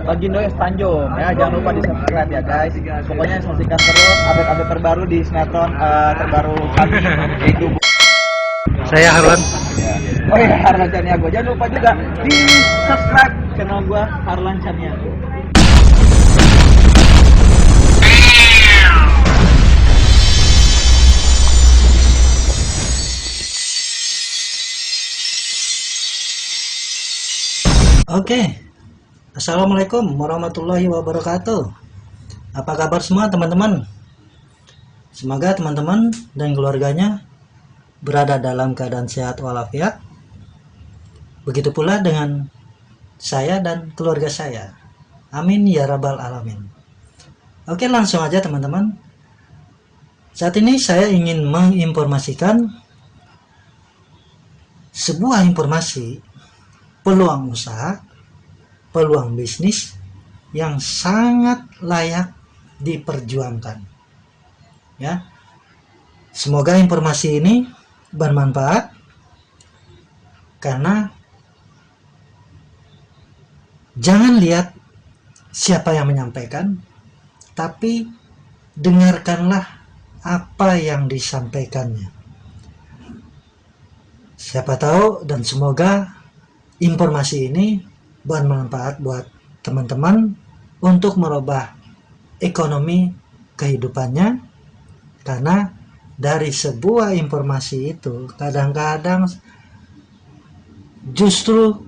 Lagi Noise Tanjung ya, jangan lupa di subscribe ya guys. Pokoknya saksikan terus update-update terbaru di sinetron terbaru kami yaitu Saya Harlan. Oh iya, Harlan Caniago. Jangan lupa juga di subscribe channel gua Harlan Caniago. Oke, Assalamualaikum warahmatullahi wabarakatuh. Apa kabar semua teman-teman? Semoga teman-teman dan keluarganya berada dalam keadaan sehat walafiat. Begitu pula dengan saya dan keluarga saya. Amin ya rabbal alamin. Oke, langsung aja teman-teman. Saat ini saya ingin menginformasikan sebuah informasi peluang usaha, peluang bisnis yang sangat layak diperjuangkan. Ya. Semoga informasi ini bermanfaat karena jangan lihat siapa yang menyampaikan, tapi dengarkanlah apa yang disampaikannya. Siapa tahu dan semoga informasi ini bermanfaat buat teman-teman untuk merubah ekonomi kehidupannya, karena dari sebuah informasi itu kadang-kadang justru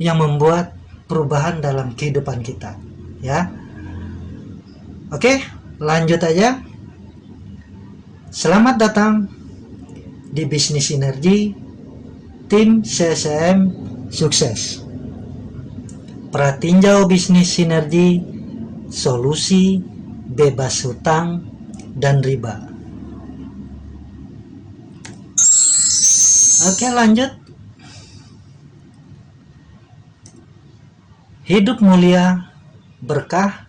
yang membuat perubahan dalam kehidupan kita, ya. Oke, lanjut aja. Selamat datang di Bisnis Sinergi Tim CCM Sukses. Pratinjau bisnis sinergi, solusi bebas hutang dan riba. Oke, lanjut. Hidup mulia, berkah,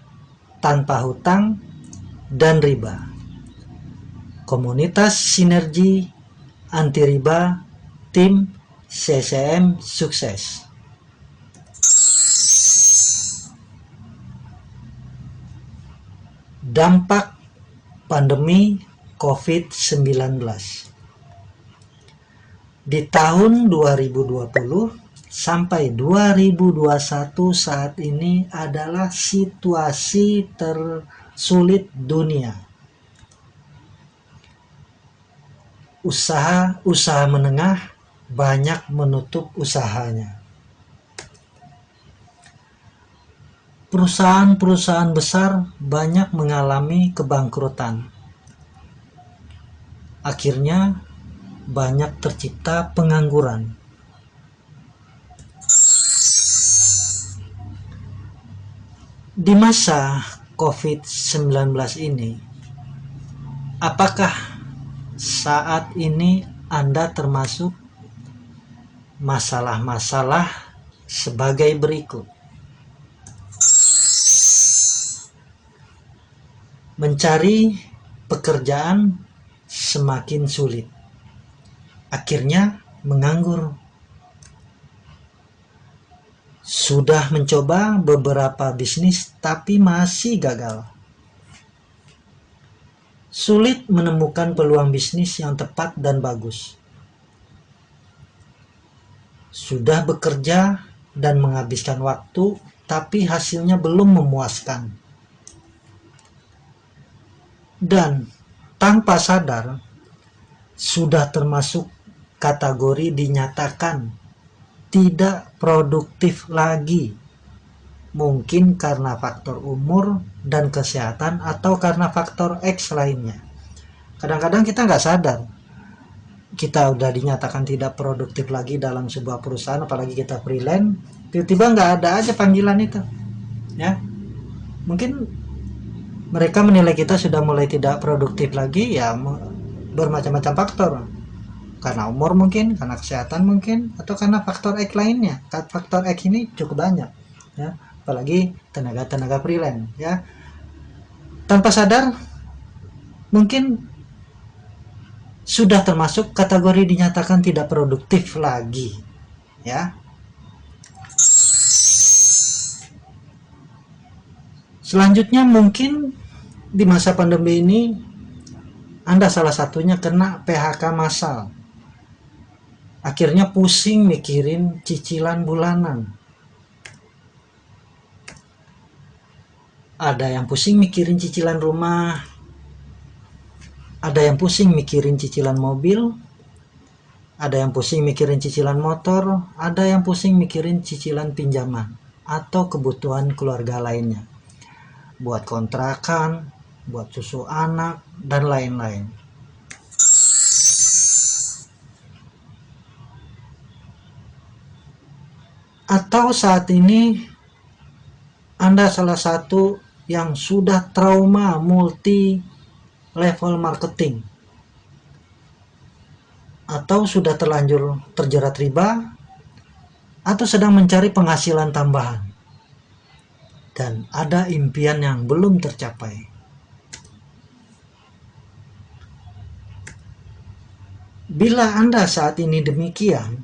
tanpa hutang dan riba. Komunitas sinergi anti riba, tim CCM Sukses. Dampak pandemi COVID-19 di tahun 2020 sampai 2021 saat ini adalah situasi tersulit dunia. Usaha menengah banyak menutup usahanya. Perusahaan-perusahaan besar banyak mengalami kebangkrutan. Akhirnya banyak tercipta pengangguran. Di masa COVID-19 ini, apakah saat ini Anda termasuk masalah-masalah sebagai berikut? Mencari pekerjaan semakin sulit, akhirnya menganggur. Sudah mencoba beberapa bisnis tapi masih gagal. Sulit menemukan peluang bisnis yang tepat dan bagus. Sudah bekerja dan menghabiskan waktu, tapi hasilnya belum memuaskan. Dan tanpa sadar, sudah termasuk kategori dinyatakan tidak produktif lagi. Mungkin karena faktor umur dan kesehatan atau karena faktor X lainnya. Kadang-kadang kita nggak sadar. Kita udah dinyatakan tidak produktif lagi dalam sebuah perusahaan, apalagi kita freelance, tiba-tiba nggak ada aja panggilan itu, ya. Mungkin mereka menilai kita sudah mulai tidak produktif lagi, ya bermacam-macam faktor, karena umur mungkin, karena kesehatan mungkin, atau karena faktor X lainnya. Faktor X ini cukup banyak, ya, apalagi tenaga freelance, ya. Tanpa sadar, mungkin sudah termasuk kategori dinyatakan tidak produktif lagi, ya. Selanjutnya mungkin di masa pandemi ini Anda salah satunya kena PHK massal. Akhirnya pusing mikirin cicilan bulanan. Ada yang pusing mikirin cicilan rumah, ada yang pusing mikirin cicilan mobil, ada yang pusing mikirin cicilan motor, ada yang pusing mikirin cicilan pinjaman atau kebutuhan keluarga lainnya, buat kontrakan, buat susu anak, dan lain-lain. Atau saat ini Anda salah satu yang sudah trauma multi level marketing, atau sudah terlanjur terjerat riba, atau sedang mencari penghasilan tambahan, dan ada impian yang belum tercapai. Bila Anda saat ini demikian,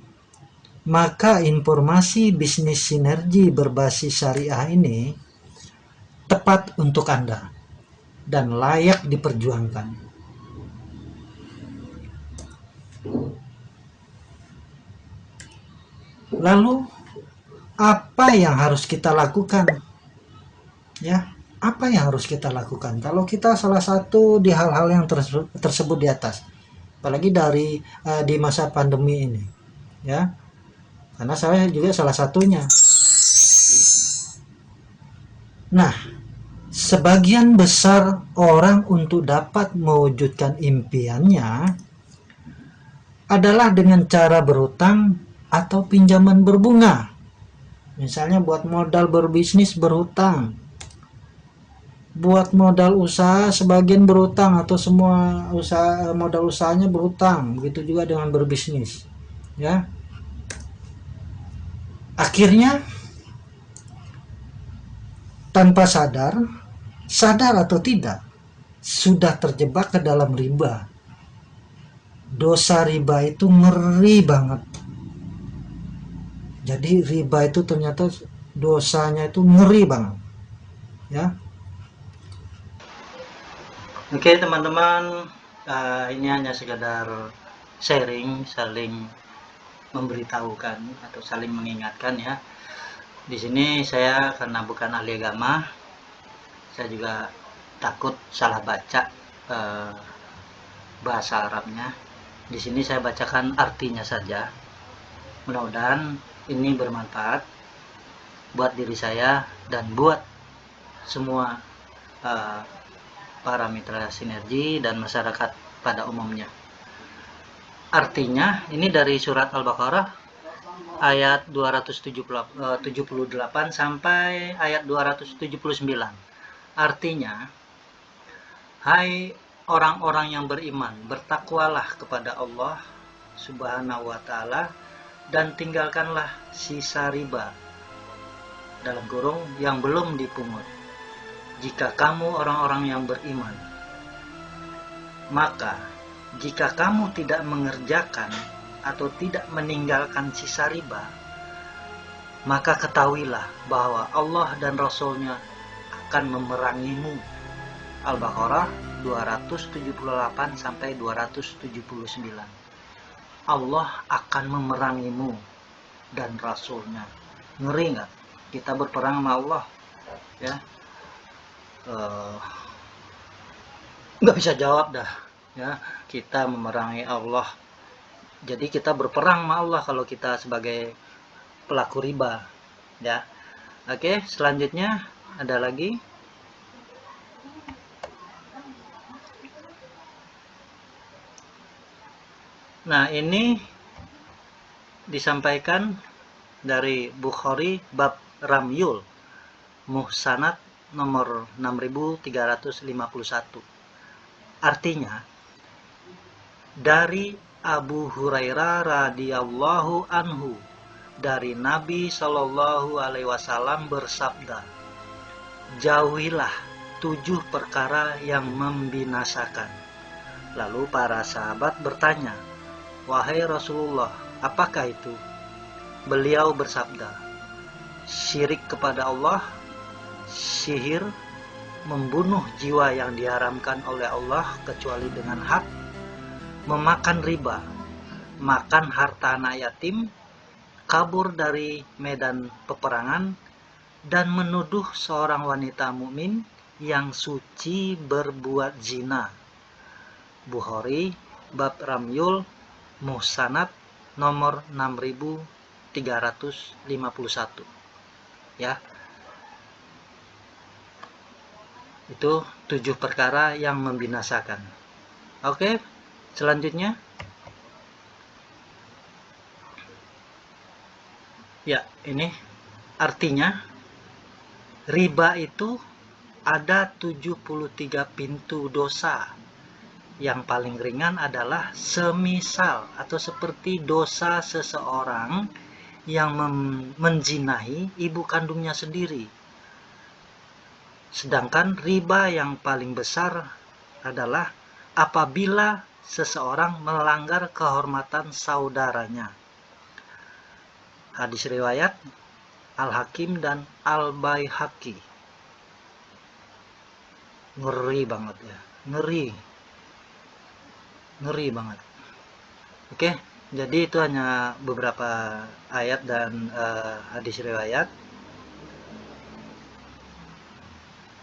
maka informasi bisnis sinergi berbasis syariah ini tepat untuk Anda dan layak diperjuangkan. Lalu apa yang harus kita lakukan? Ya, apa yang harus kita lakukan kalau kita salah satu di hal-hal yang tersebut di atas, apalagi di masa pandemi ini, ya? Karena saya juga salah satunya. Nah, sebagian besar orang untuk dapat mewujudkan impiannya adalah dengan cara berhutang atau pinjaman berbunga. Misalnya buat modal berbisnis berhutang, buat modal usaha sebagian berhutang atau semua modal usahanya berhutang. Begitu juga dengan berbisnis, ya. Akhirnya tanpa sadar atau tidak, sudah terjebak ke dalam riba. Dosa riba itu ngeri banget. Jadi riba itu ternyata dosanya itu ngeri banget, ya. Oke teman-teman, ini hanya sekedar sharing, saling memberitahukan atau saling mengingatkan, ya. Di sini saya karena bukan ahli agama, saya juga takut salah baca bahasa Arabnya. Di sini saya bacakan artinya saja. Mudah-mudahan ini bermanfaat buat diri saya dan buat semua para mitra sinergi dan masyarakat pada umumnya. Artinya ini dari surat Al-Baqarah ayat 278 sampai ayat 279. Artinya, hai orang-orang yang beriman, bertakwalah kepada Allah Subhanahu wa ta'ala dan tinggalkanlah sisa riba dalam kurung yang belum dipungut. Jika kamu orang-orang yang beriman, maka jika kamu tidak mengerjakan atau tidak meninggalkan sisa riba, maka ketahuilah bahwa Allah dan Rasul-Nya akan memerangimu. Al-Baqarah 278 sampai 279. Allah akan memerangimu dan Rasul-Nya. Ngeri nggak? Kita berperang sama Allah, ya. Nggak bisa jawab dah, ya. Kita memerangi Allah. Jadi kita berperang sama Allah kalau kita sebagai pelaku riba, ya. Oke, selanjutnya ada lagi. Nah, ini disampaikan dari Bukhari bab Ramyul Muhsanat nomor 6351. Artinya, dari Abu Hurairah radhiyallahu anhu, dari Nabi Shallallahu alaihi wasallam bersabda, jauhilah 7 perkara yang membinasakan. Lalu para sahabat bertanya, wahai Rasulullah, apakah itu? Beliau bersabda, syirik kepada Allah, sihir, membunuh jiwa yang diharamkan oleh Allah kecuali dengan hak, memakan riba, makan harta anak yatim, kabur dari medan peperangan, dan menuduh seorang wanita mukmin yang suci berbuat zina. Bukhari bab Ramyul Muhsanat nomor 6351. Ya. Itu 7 perkara yang membinasakan. Oke, selanjutnya. Ya, ini artinya riba itu ada 73 pintu dosa. Yang paling ringan adalah semisal atau seperti dosa seseorang yang menzinahi ibu kandungnya sendiri. Sedangkan riba yang paling besar adalah apabila seseorang melanggar kehormatan saudaranya. Hadis riwayat Al-Hakim dan Al-Baihaqi. Ngeri banget ya, ngeri banget. Oke, jadi itu hanya beberapa ayat dan hadis riwayat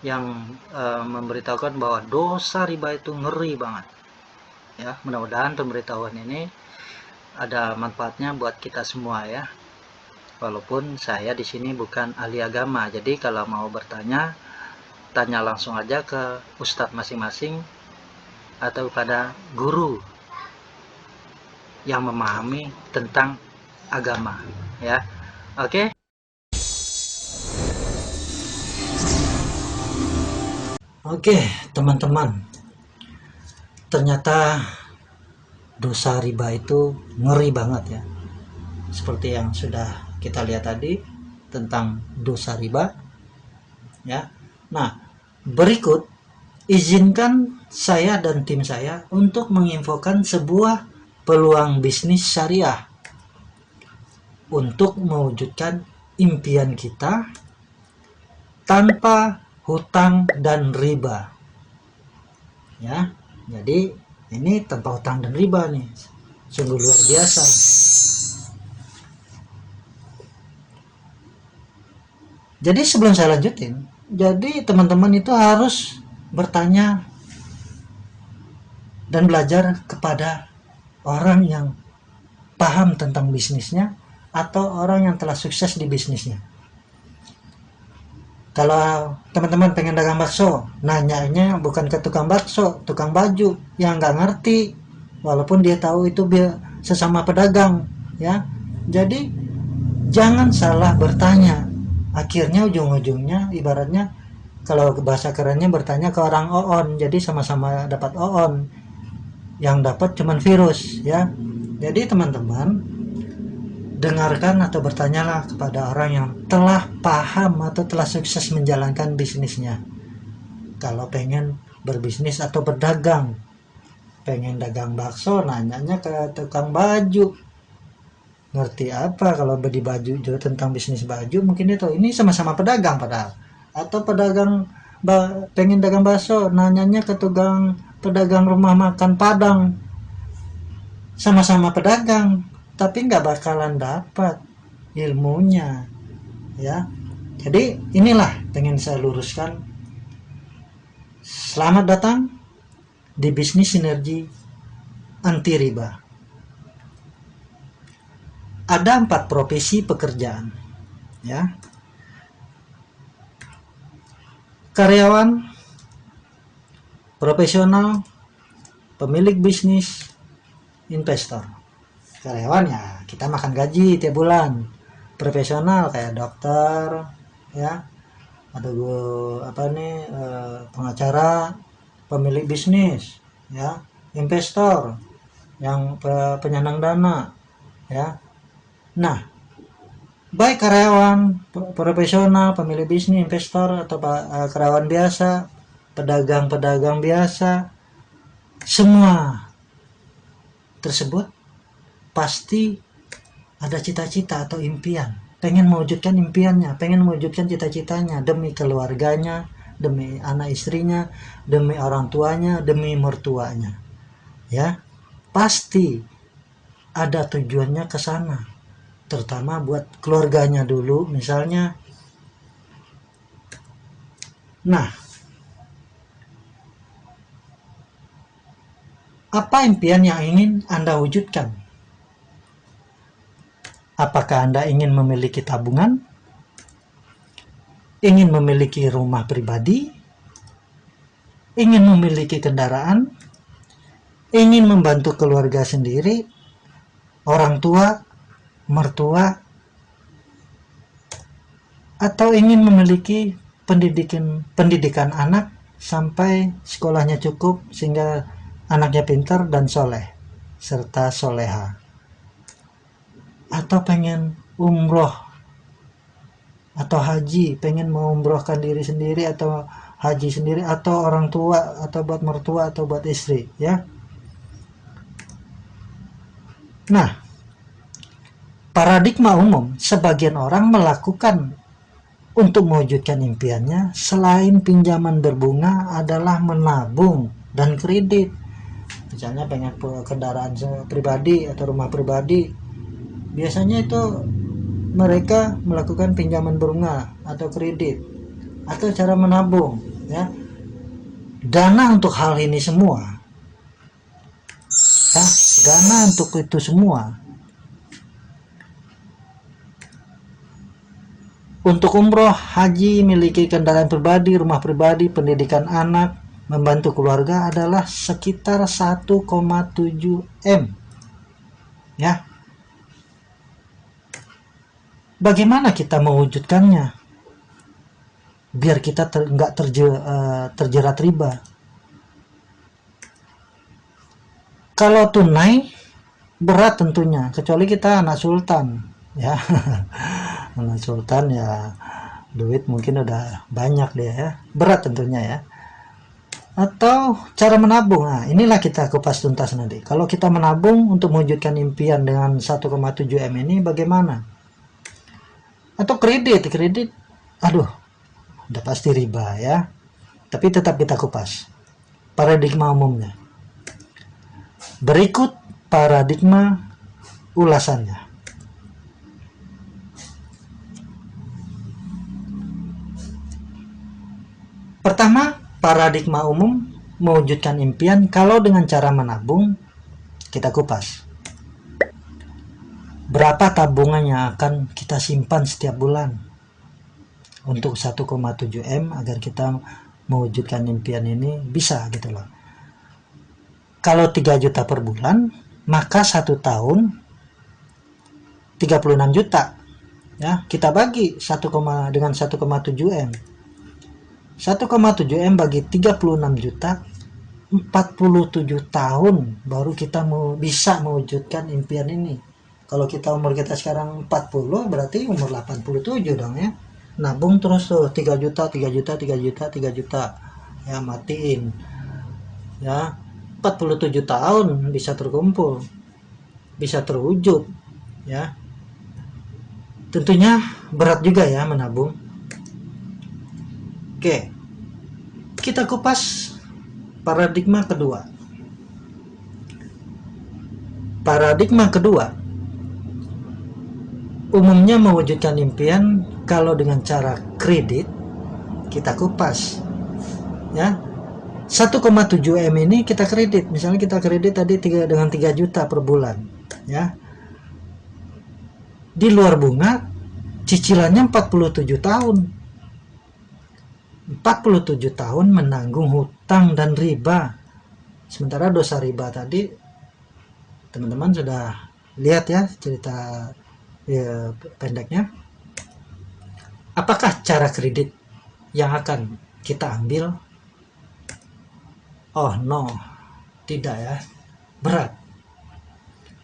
yang memberitahukan bahwa dosa riba itu ngeri banget. Ya, mudah-mudahan pemberitahuan ini ada manfaatnya buat kita semua ya. Walaupun saya di sini bukan ahli agama, jadi kalau mau bertanya, tanya langsung aja ke ustadz masing-masing atau pada guru yang memahami tentang agama ya. Oke. Oke, teman-teman. Ternyata dosa riba itu ngeri banget ya. Seperti yang sudah kita lihat tadi tentang dosa riba ya. Nah, berikut izinkan saya dan tim saya untuk menginfokan sebuah peluang bisnis syariah untuk mewujudkan impian kita tanpa hutang dan riba. Ya, jadi ini tanpa hutang dan riba nih. Sungguh luar biasa. Jadi sebelum saya lanjutin, jadi teman-teman itu harus bertanya dan belajar kepada orang yang paham tentang bisnisnya atau orang yang telah sukses di bisnisnya. Kalau teman-teman pengen dagang bakso, nanyanya bukan ke tukang bakso, tukang baju yang nggak ngerti, walaupun dia tahu itu sesama pedagang, ya. Jadi jangan salah bertanya. Akhirnya ujung-ujungnya ibaratnya kalau bahasa kerennya bertanya ke orang oon, jadi sama-sama dapat oon, yang dapat cuman virus, ya. Jadi teman-teman dengarkan atau bertanyalah kepada orang yang telah paham atau telah sukses menjalankan bisnisnya. Kalau pengen berbisnis atau berdagang, pengen dagang bakso, nanyanya ke tukang baju. Ngerti apa kalau beli baju juga tentang bisnis baju, mungkin itu. Ini sama-sama pedagang padahal. Atau pedagang pengen dagang bakso, nanyanya ke tukang pedagang rumah makan Padang. Sama-sama pedagang, tapi nggak bakalan dapat ilmunya, ya. Jadi inilah pengen saya luruskan. Selamat datang di bisnis sinergi anti riba. Ada 4 profesi pekerjaan, ya. Karyawan, profesional, pemilik bisnis, investor. Karyawan ya kita makan gaji tiap bulan. Profesional kayak dokter, ya, atau pengacara, pemilik bisnis, ya, investor yang penyandang dana, ya. Nah, baik karyawan, profesional, pemilik bisnis, investor, atau karyawan biasa, pedagang-pedagang biasa, semua tersebut pasti ada cita-cita atau impian, pengen mewujudkan impiannya, pengen mewujudkan cita-citanya demi keluarganya, demi anak istrinya, demi orang tuanya, demi mertuanya. Ya, pasti ada tujuannya ke sana. Terutama buat keluarganya dulu misalnya. Nah, apa impian yang ingin Anda wujudkan? Apakah Anda ingin memiliki tabungan? Ingin memiliki rumah pribadi? Ingin memiliki kendaraan? Ingin membantu keluarga sendiri? Orang tua? Mertua? Atau ingin memiliki pendidikan anak sampai sekolahnya cukup sehingga anaknya pintar dan soleh serta soleha? Atau pengen umroh atau haji, pengen mengumrohkan diri sendiri atau haji sendiri, atau orang tua, atau buat mertua, atau buat istri, ya. Nah, paradigma umum sebagian orang melakukan untuk mewujudkan impiannya selain pinjaman berbunga adalah menabung dan kredit. Misalnya pengen kendaraan pribadi atau rumah pribadi, biasanya itu mereka melakukan pinjaman berbunga atau kredit atau cara menabung, ya. Dana untuk hal ini semua, ya, dana untuk itu semua, untuk umroh, haji, miliki kendaraan pribadi, rumah pribadi, pendidikan anak, membantu keluarga adalah sekitar 1,7 M, ya. Bagaimana kita mewujudkannya biar kita nggak terjerat riba? Kalau tunai berat tentunya, kecuali kita anak sultan, ya. Anak sultan ya duit mungkin udah banyak dia, ya, berat tentunya, ya. Atau cara menabung, nah inilah kita kupas tuntas nanti. Kalau kita menabung untuk mewujudkan impian dengan 1,7 M ini bagaimana? Atau kredit, aduh, udah pasti riba, ya. Tapi tetap kita kupas paradigma umumnya. Berikut paradigma ulasannya. Pertama, paradigma umum mewujudkan impian kalau dengan cara menabung. Kita kupas. Berapa tabungan yang akan kita simpan setiap bulan untuk 1,7 M agar kita mewujudkan impian ini bisa, gitu loh. Kalau 3 juta per bulan, maka 1 tahun 36 juta, ya. Kita bagi dengan 1,7 M. 1,7 M bagi 36 juta, 47 tahun baru kita bisa mewujudkan impian ini. Kalau umur kita sekarang 40, berarti umur 87 dong, ya. Nabung terus tuh 3 juta, 3 juta, 3 juta, 3 juta. Ya, matiin. Ya, 47 tahun bisa terkumpul. Bisa terwujud, ya. Tentunya berat juga, ya, menabung. Oke. Kita kupas paradigma kedua. Paradigma kedua umumnya mewujudkan impian kalau dengan cara kredit. Kita kupas, ya. 1,7 M ini kita kredit. Misalnya kita kredit tadi dengan 3 juta per bulan, ya. Di luar bunga, cicilannya 47 tahun. 47 tahun menanggung hutang dan riba. Sementara dosa riba tadi teman-teman sudah lihat, ya, cerita, ya, pendeknya. Apakah cara kredit yang akan kita ambil? Oh no, tidak, ya.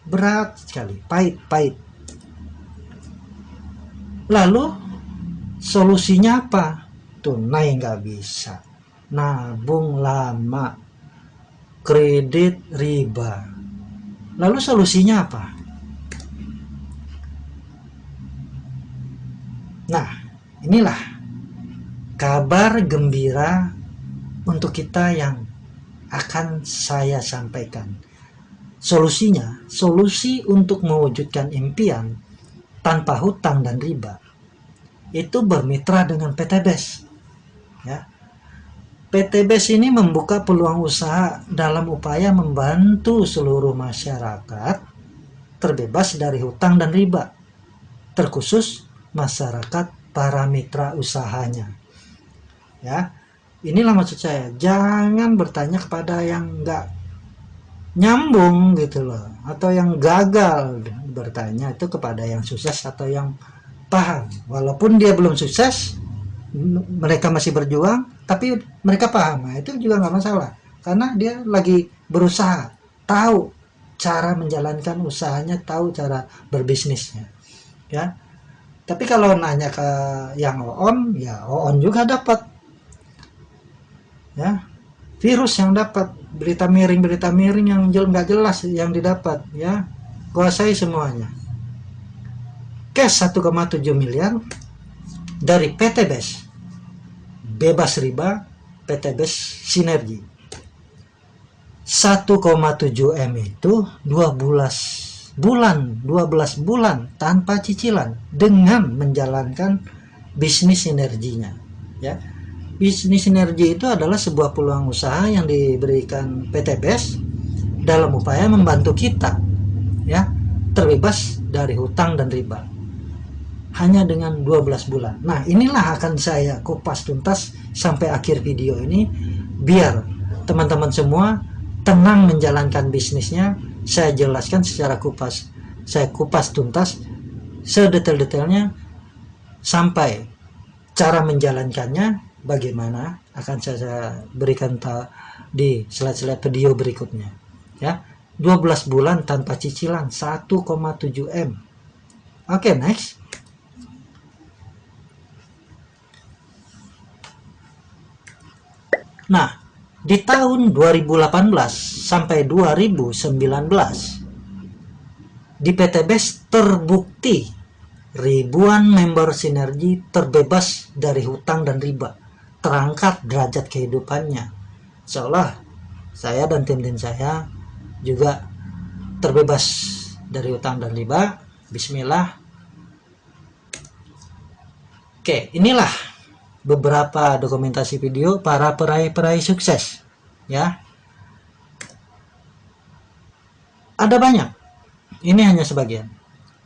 Berat sekali, pahit. Lalu solusinya apa? Tunai nggak bisa, nabung lama, kredit riba. Lalu solusinya apa? Nah, inilah kabar gembira untuk kita yang akan saya sampaikan. Solusinya, solusi untuk mewujudkan impian tanpa hutang dan riba itu bermitra dengan PT BES. Ya. PT BES ini membuka peluang usaha dalam upaya membantu seluruh masyarakat terbebas dari hutang dan riba, terkhusus masyarakat para mitra usahanya. Ya, inilah maksud saya, jangan bertanya kepada yang nggak nyambung gitu loh, atau yang gagal. Bertanya itu kepada yang sukses atau yang paham, walaupun dia belum sukses, mereka masih berjuang, tapi mereka paham. Nah, itu juga nggak masalah, karena dia lagi berusaha, tahu cara menjalankan usahanya, tahu cara berbisnisnya, ya. Tapi kalau nanya ke yang on, ya on juga dapat, ya, virus yang dapat, berita miring yang nggak jelas yang didapat, ya. Kuasai semuanya. Cash 1,7 miliar dari PT BES, bebas riba, PT BES Sinergi. 1,7 M itu 12 bulan tanpa cicilan dengan menjalankan bisnis sinerginya, ya. Bisnis sinergi itu adalah sebuah peluang usaha yang diberikan PT BES dalam upaya membantu kita, ya, terbebas dari hutang dan riba hanya dengan 12 bulan. Nah, inilah akan saya kupas tuntas sampai akhir video ini biar teman-teman semua tenang menjalankan bisnisnya. Saya jelaskan secara kupas, saya kupas tuntas sedetail-detailnya sampai cara menjalankannya bagaimana akan saya berikan di slide-slide video berikutnya, ya. 12 bulan tanpa cicilan, 1,7 M. Oke, next. Nah, di tahun 2018 sampai 2019 di PT BES terbukti ribuan member sinergi terbebas dari hutang dan riba, terangkat derajat kehidupannya. Seolah saya dan tim-tim saya juga terbebas dari hutang dan riba. Bismillah. Oke, inilah beberapa dokumentasi video para peraih-peraih sukses, ya. Ada banyak, ini hanya sebagian.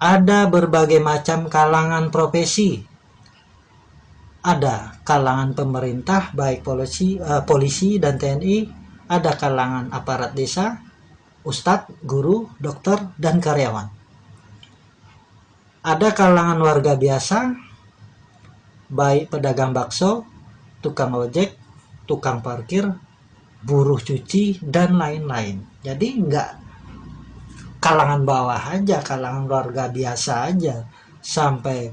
Ada berbagai macam kalangan profesi. Ada kalangan pemerintah, baik polisi dan TNI, ada kalangan aparat desa, ustadz, guru, dokter, dan karyawan. Ada kalangan warga biasa, baik pedagang bakso, tukang ojek, tukang parkir, buruh cuci, dan lain-lain. Jadi enggak kalangan bawah aja, kalangan warga biasa aja, sampai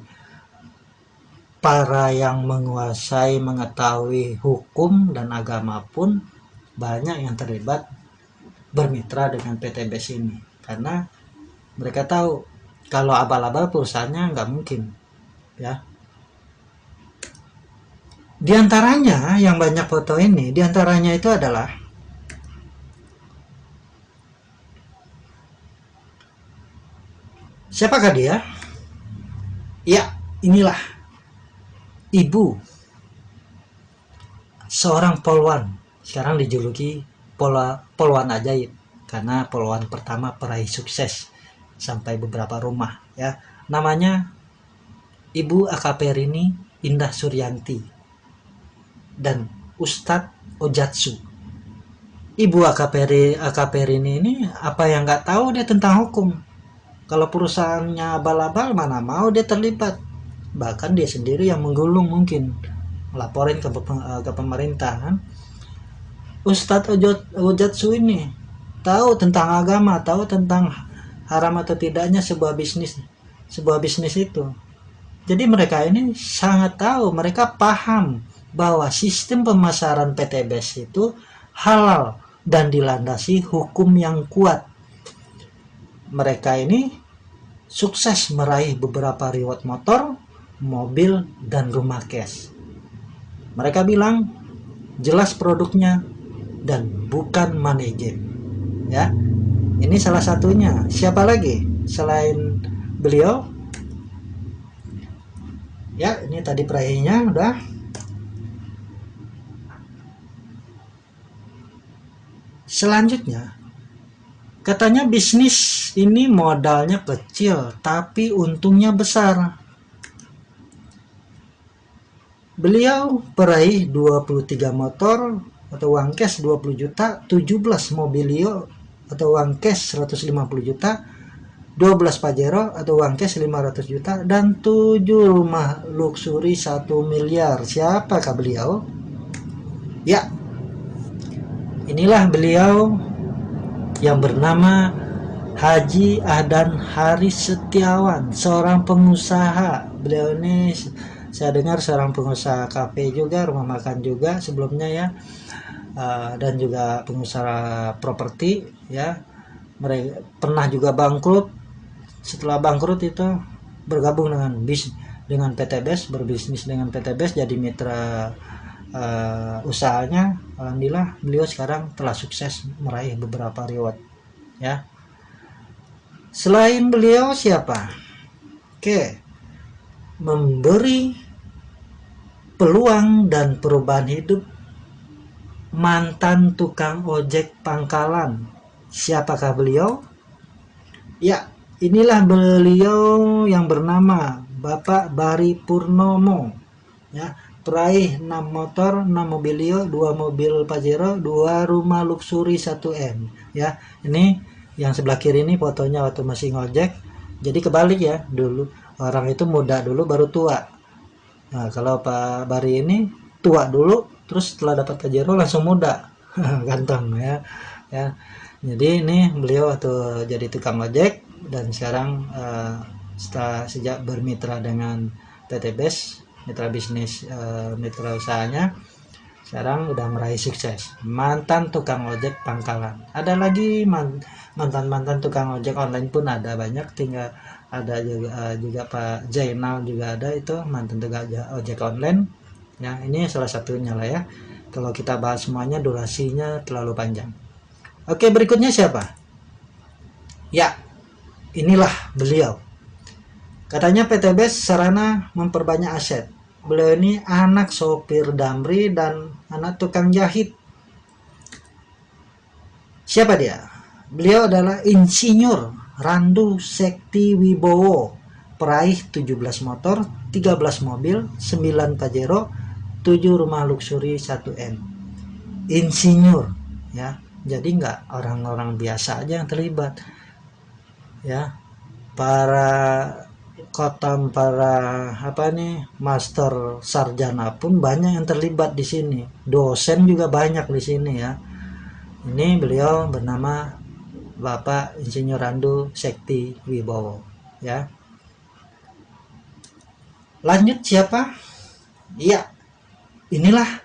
para yang menguasai, mengetahui hukum dan agama pun banyak yang terlibat bermitra dengan PT BES ini, karena mereka tahu kalau abal-abal perusahaannya nggak mungkin, ya. Di antaranya yang banyak foto ini, di antaranya itu adalah siapakah dia? Ya, inilah ibu seorang polwan, sekarang dijuluki polwan ajaib, karena polwan pertama peraih sukses sampai beberapa rumah, ya. Namanya Ibu AKP Rini Indah Suryanti dan Ustadz Ojatsu. Ibu AKP Rini ini apa yang nggak tahu dia tentang hukum. Kalau perusahaannya abal-abal, mana mau dia terlibat. Bahkan dia sendiri yang menggulung, mungkin melaporin ke pemerintah, kan. Ustadz Ojatsu ini tahu tentang agama, tahu tentang haram atau tidaknya sebuah bisnis itu. Jadi mereka ini sangat tahu, mereka paham bahwa sistem pemasaran PT BES itu halal dan dilandasi hukum yang kuat. Mereka ini sukses meraih beberapa reward motor, mobil, dan rumah cash. Mereka bilang jelas produknya dan bukan manajer. Ya, ini salah satunya. Siapa lagi selain beliau? Ya, ini tadi peraihnya udah. Selanjutnya, katanya bisnis ini modalnya kecil tapi untungnya besar. Beliau peraih 23 motor atau uang cash 20 juta, 17 mobilio atau uang cash 150 juta, 12 Pajero atau uang cash 500 juta, dan 7 rumah luksuri 1 miliar. Siapakah beliau? Ya, inilah beliau yang bernama Haji Ahdan Haris Setiawan, seorang pengusaha. Beliau ini saya dengar seorang pengusaha kafe juga, rumah makan juga sebelumnya ya, dan juga pengusaha properti ya. Mereka pernah juga bangkrut. Setelah bangkrut itu bergabung dengan PTBES, berbisnis dengan PTBES, jadi mitra usahanya. Alhamdulillah beliau sekarang telah sukses meraih beberapa reward ya. Selain beliau siapa? Oke, memberi peluang dan perubahan hidup mantan tukang ojek pangkalan. Siapakah beliau? Ya, inilah beliau yang bernama Bapak Bari Purnomo ya, peraih 6 motor, 6 mobilio, 2 mobil Pajero, 2 rumah luksuri 1M ya. Ini yang sebelah kiri ini fotonya waktu masih ngojek. Jadi kebalik ya, dulu orang itu muda dulu baru tua. Nah, kalau Pak Bari ini tua dulu, terus setelah dapat Pajero langsung muda, ganteng ya. Ya, jadi ini beliau waktu jadi tukang ojek dan sekarang sejak bermitra dengan PTBES, mitra bisnis, mitra usahanya, sekarang udah meraih sukses. Mantan tukang ojek pangkalan. Ada lagi mantan tukang ojek online pun ada banyak, tinggal ada juga Pak Jainal juga ada, itu mantan tukang ojek online ya. Ini salah satunya lah ya. Kalau kita bahas semuanya durasinya terlalu panjang. Oke, berikutnya siapa? Ya, inilah beliau. Katanya PTBES sarana memperbanyak aset. Beliau ini anak sopir damri dan anak tukang jahit. Siapa dia? Beliau adalah Insinyur Randu Sekti Wibowo, peraih 17 motor, 13 mobil, 9 Pajero, 7 rumah luksuri 1M. Insinyur ya. Jadi nggak orang-orang biasa aja yang terlibat ya. Para master sarjana pun banyak yang terlibat di sini. Dosen juga banyak di sini ya. Ini beliau bernama Bapak Insinyur Randu Sekti Wibowo ya. Lanjut siapa? Iya, inilah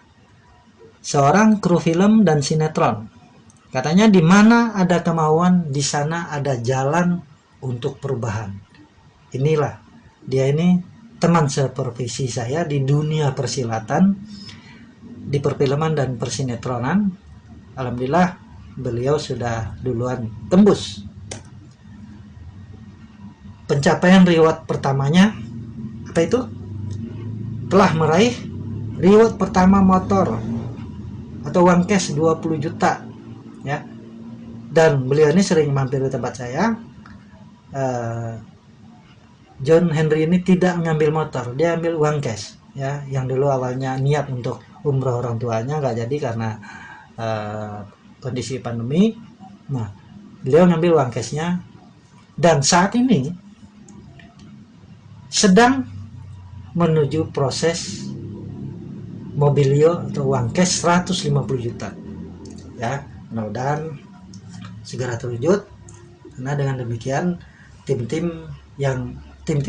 seorang kru film dan sinetron. Katanya di mana ada kemauan, di sana ada jalan untuk perubahan. Inilah dia, ini teman seprofesi saya di dunia persilatan, di perfilman dan persinetronan. Alhamdulillah beliau sudah duluan tembus. Pencapaian reward pertamanya apa itu? Telah meraih reward pertama motor atau uang cash 20 juta ya. Dan beliau ini sering mampir di tempat saya. John Henry ini tidak mengambil motor, dia ambil uang cash ya. Yang dulu awalnya niat untuk umroh orang tuanya nggak jadi karena kondisi pandemi. Nah, beliau ngambil uang cashnya dan saat ini sedang menuju proses mobilio atau uang cash 150 juta ya. Mudah-mudahan segera terwujud, karena dengan demikian tim-tim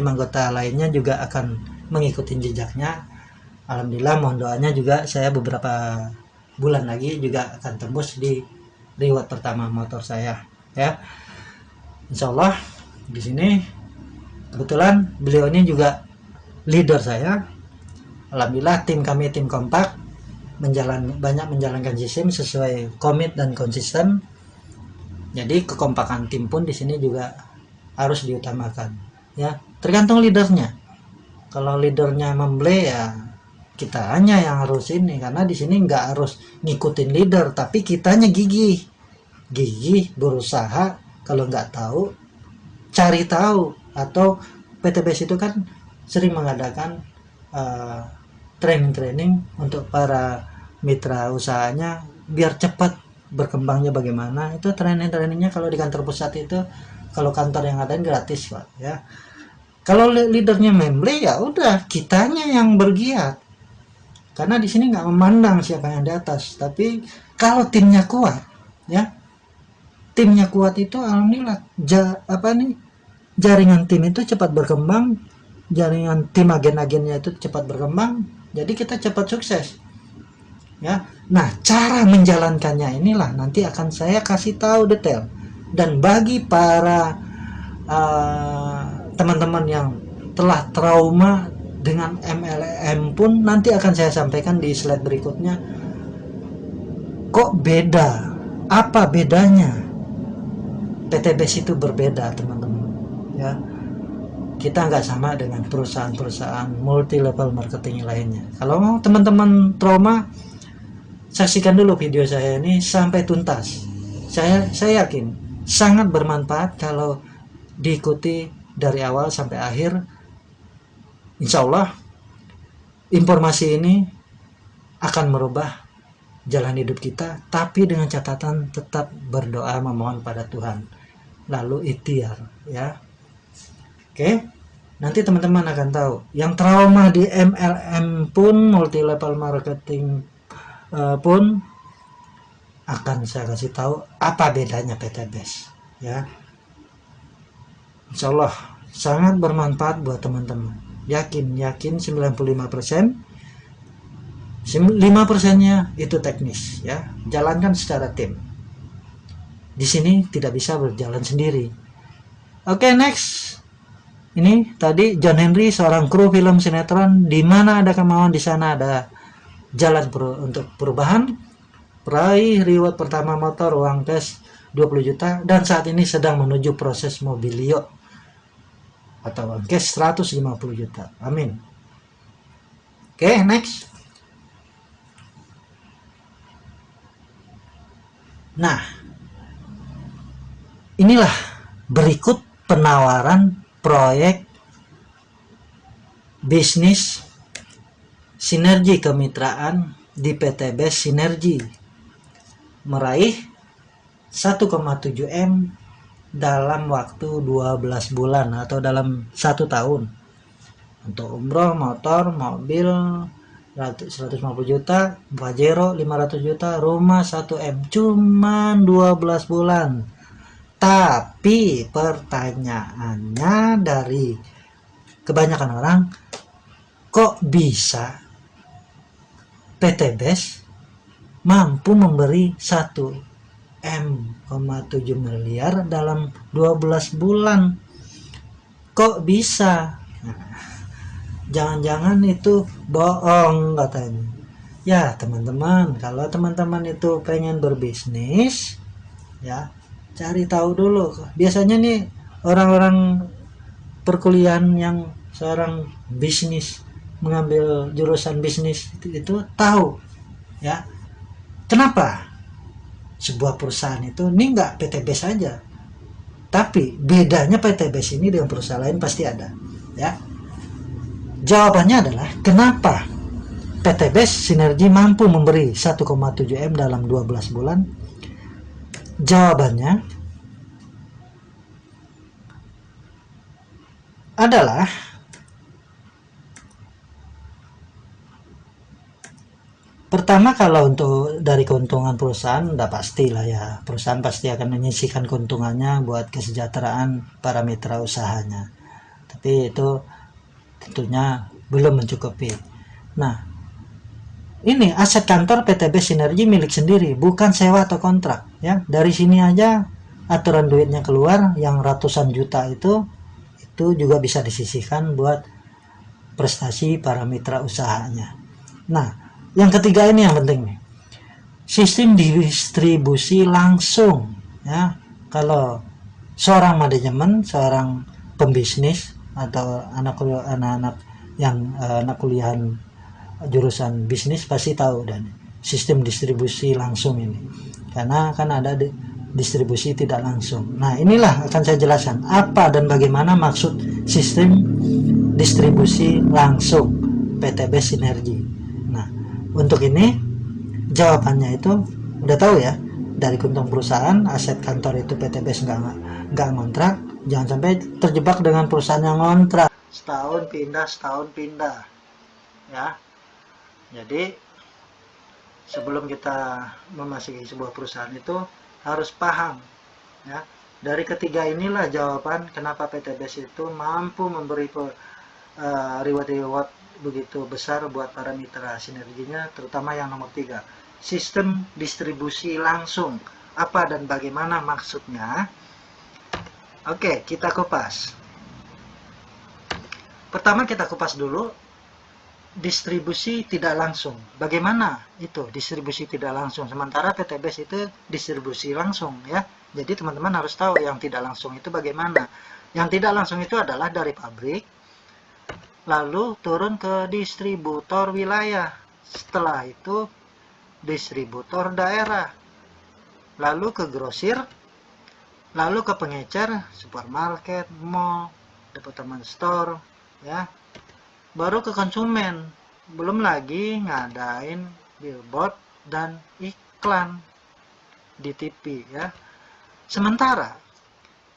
anggota lainnya juga akan mengikuti jejaknya. Alhamdulillah, mohon doanya juga, saya beberapa bulan lagi juga akan tembus di reward pertama motor saya ya. Insyaallah di sini kebetulan beliau ini juga leader saya Alhamdulillah tim kami tim kompak, banyak menjalankan sistem sesuai komit dan konsisten. Jadi kekompakan tim pun di sini juga harus diutamakan. Ya, tergantung leadernya. Kalau leadernya memble ya kita hanya yang harus ini, karena di sini nggak harus ngikutin leader, tapi kitanya gigih berusaha. Kalau nggak tahu cari tahu, atau PTBS itu kan sering mengadakan training untuk para mitra usahanya biar cepat berkembangnya bagaimana. Itu trainingnya kalau di kantor pusat itu, kalau kantor yang ada gratis Pak ya. Kalau leadernya memble ya udah kitanya yang bergiat, karena di sini nggak memandang siapa yang di atas. Tapi kalau timnya kuat ya, timnya kuat itu alhamdulillah jaringan tim itu cepat berkembang, jaringan tim agen-agennya itu cepat berkembang, jadi kita cepat sukses ya. Nah, cara menjalankannya inilah nanti akan saya kasih tahu detail. Dan bagi para teman-teman yang telah trauma dengan MLM pun nanti akan saya sampaikan di slide berikutnya. Kok beda? Apa bedanya? PTBS itu berbeda teman-teman ya. Kita nggak sama dengan perusahaan-perusahaan multi level marketing lainnya. Kalau mau teman-teman trauma, saksikan dulu video saya ini sampai tuntas. Saya yakin sangat bermanfaat kalau diikuti dari awal sampai akhir. Insya Allah informasi ini akan merubah jalan hidup kita, tapi dengan catatan tetap berdoa memohon pada Tuhan, lalu ikhtiar ya. Oke, nanti teman-teman akan tahu yang trauma di MLM pun, multi level marketing pun akan saya kasih tahu apa bedanya PTBS ya. Insya Allah sangat bermanfaat buat teman-teman. Yakin 95%, 5%-nya itu teknis ya, jalankan secara tim. Di sini tidak bisa berjalan sendiri. Oke, next. Ini tadi John Henry, seorang kru film sinetron. Di mana ada kemauan di sana ada jalan untuk perubahan. Peraih reward pertama motor, uang cash 20 juta, dan saat ini sedang menuju proses mobilio atau uang cash 150 juta. Amin. Oke, next. Nah, inilah berikut penawaran proyek bisnis sinergi kemitraan di PTBS Sinergi, meraih 1,7 M dalam waktu 12 bulan atau dalam 1 tahun. Untuk umroh, motor, mobil 150 juta, Pajero 500 juta, rumah 1 M, cuman 12 bulan. Tapi pertanyaannya dari kebanyakan orang, kok bisa PTBS mampu memberi 1,7 miliar dalam 12 bulan? Kok bisa? Jangan-jangan itu bohong katanya. Ya teman-teman, kalau teman-teman itu pengen berbisnis ya, cari tahu dulu. Biasanya nih orang-orang perkuliahan yang seorang bisnis, mengambil jurusan bisnis itu tahu ya, kenapa sebuah perusahaan itu ini enggak PTBS saja, tapi bedanya PTBS ini dengan perusahaan lain pasti ada ya. Jawabannya adalah kenapa PTBS Sinergi mampu memberi 1,7 M dalam 12 bulan. Jawabannya adalah pertama, kalau untuk dari keuntungan perusahaan udah pastilah ya, perusahaan pasti akan menyisihkan keuntungannya buat kesejahteraan para mitra usahanya, tapi itu tentunya belum mencukupi. Nah, ini aset kantor PTBS Sinergi milik sendiri, bukan sewa atau kontrak ya. Dari sini aja aturan duitnya keluar yang ratusan juta itu juga bisa disisihkan buat prestasi para mitra usahanya. Nah, yang ketiga ini yang penting nih. Sistem distribusi langsung, ya. Kalau seorang manajemen, seorang pembisnis atau anak-anak yang anak kuliahan jurusan bisnis pasti tahu dan sistem distribusi langsung ini, karena kan ada distribusi tidak langsung. Nah, inilah akan saya jelaskan apa dan bagaimana maksud sistem distribusi langsung PTB Sinergi. Nah, untuk ini jawabannya itu udah tahu ya, dari kuntung perusahaan, aset kantor itu PTBS nggak ngontrak. Jangan sampai terjebak dengan perusahaan yang ngontrak, setahun pindah ya. Jadi sebelum kita memasuki sebuah perusahaan itu harus paham ya. Dari ketiga inilah jawaban kenapa PTBS itu mampu memberi reward begitu besar buat para mitra sinerginya, terutama yang nomor 3, sistem distribusi langsung. Apa dan bagaimana maksudnya? Oke, kita kupas. Pertama kita kupas dulu distribusi tidak langsung. Bagaimana itu distribusi tidak langsung? Sementara PTBS itu distribusi langsung ya. Jadi teman-teman harus tahu yang tidak langsung itu bagaimana. Yang tidak langsung itu adalah dari pabrik lalu turun ke distributor wilayah, setelah itu distributor daerah, lalu ke grosir, lalu ke pengecer, supermarket, mall, department store, ya, baru ke konsumen. Belum lagi ngadain billboard dan iklan di TV, ya. Sementara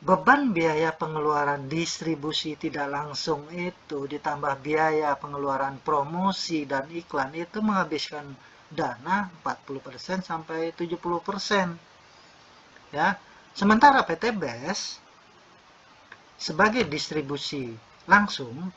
beban biaya pengeluaran distribusi tidak langsung itu ditambah biaya pengeluaran promosi dan iklan itu menghabiskan dana 40% sampai 70%. Ya. Sementara PTBS sebagai distribusi langsung,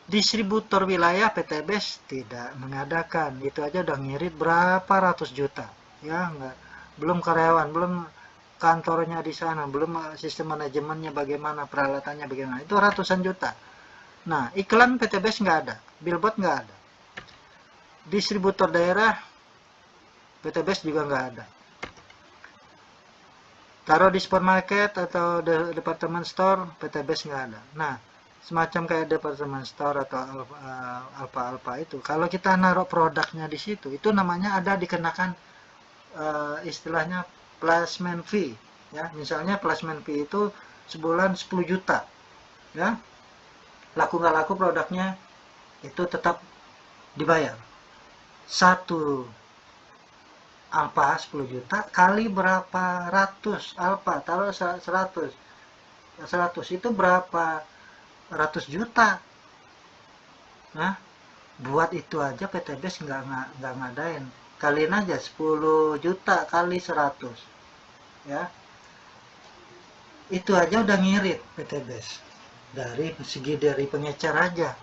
distributor wilayah PTBS tidak mengadakan. Itu aja udah ngirit berapa ratus juta. Ya, enggak, belum karyawan, belum kantornya di sana, belum sistem manajemennya bagaimana, peralatannya bagaimana, itu ratusan juta. Nah, iklan PTBS nggak ada, billboard nggak ada, distributor daerah PTBS juga nggak ada. Taruh di supermarket atau department store, PTBS nggak ada. Nah, semacam kayak department store atau Alfa itu, kalau kita naruh produknya di situ, itu namanya ada dikenakan istilahnya placement fee, ya. Misalnya placement fee itu sebulan 10 juta, ya. Laku nggak laku produknya itu tetap dibayar. Satu Alfa 10 juta kali berapa ratus Alfa, taruh 100 itu berapa ratus juta. Nah, buat itu aja PTBS nggak ngadain. Kaliin aja 10 juta kali 100, ya, itu aja udah ngirit PTBS dari segi dari pengecer aja.